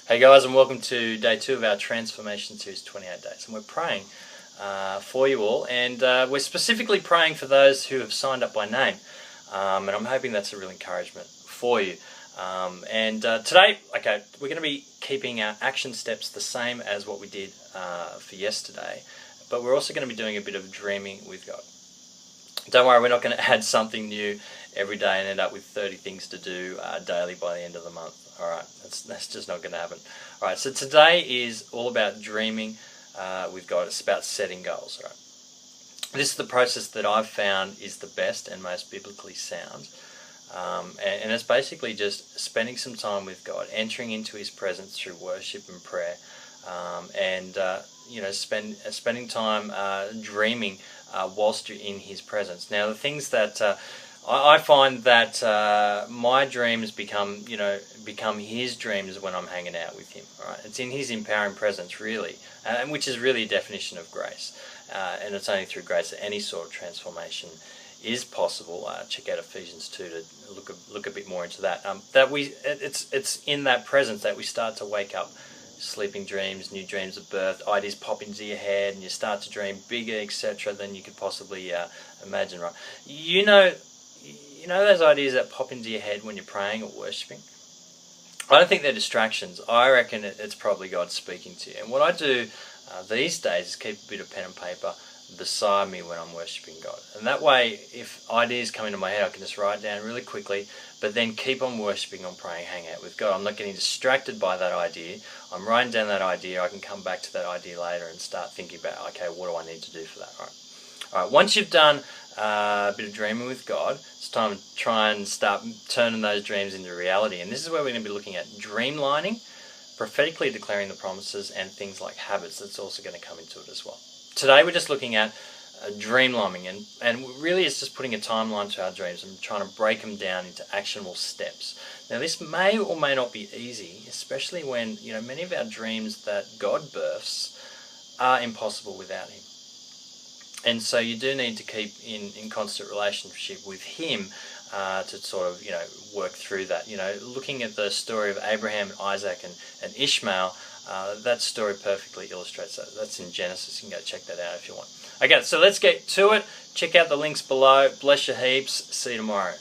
Hey guys, and welcome to day 2 of our transformation series, 28 days. And we're praying for you all, and we're specifically praying for those who have signed up by name. And I'm hoping that's a real encouragement for you. Today, we're going to be keeping our action steps the same as what we did for yesterday, but we're also going to be doing a bit of dreaming with God. Don't worry, we're not going to add something new every day and end up with 30 things to do daily by the end of the month. All right, that's just not going to happen. All right, so today is all about dreaming with God. It's about setting goals. All right, this is the process that I've found is the best and most biblically sound, and it's basically just spending some time with God, entering into His presence through worship and prayer, spending time dreaming whilst you're in His presence. Now, the things that I find that my dreams become His dreams when I'm hanging out with Him. All right, it's in His empowering presence, really, and which is really a definition of grace. And it's only through grace that any sort of transformation is possible. Check out Ephesians 2 to look a bit more into that. It's in that presence that we start to wake up sleeping dreams, new dreams of birth, ideas pop into your head, and you start to dream bigger, etc., than you could possibly imagine. Right? You know those ideas that pop into your head when you're praying or worshipping? I don't think they're distractions. I reckon it's probably God speaking to you. And what I do these days is keep a bit of pen and paper beside me when I'm worshipping God. And that way, if ideas come into my head, I can just write it down really quickly, but then keep on worshipping, on praying, hang out with God. I'm not getting distracted by that idea. I'm writing down that idea. I can come back to that idea later and start thinking about, okay, what do I need to do for that? All right. Once you've done a bit of dreaming with God, it's time to try and start turning those dreams into reality. And this is where we're going to be looking at dreamlining, prophetically declaring the promises, and things like habits. That's also going to come into it as well. Today we're just looking at dreamlining, and really it's just putting a timeline to our dreams and trying to break them down into actionable steps. Now, this may or may not be easy, especially when many of our dreams that God births are impossible without Him. And so you do need to keep in constant relationship with Him to sort of work through that. Looking at the story of Abraham, Isaac, and Ishmael, that story perfectly illustrates that. That's in Genesis. You can go check that out if you want. Okay, so let's get to it. Check out the links below. Bless you heaps. See you tomorrow.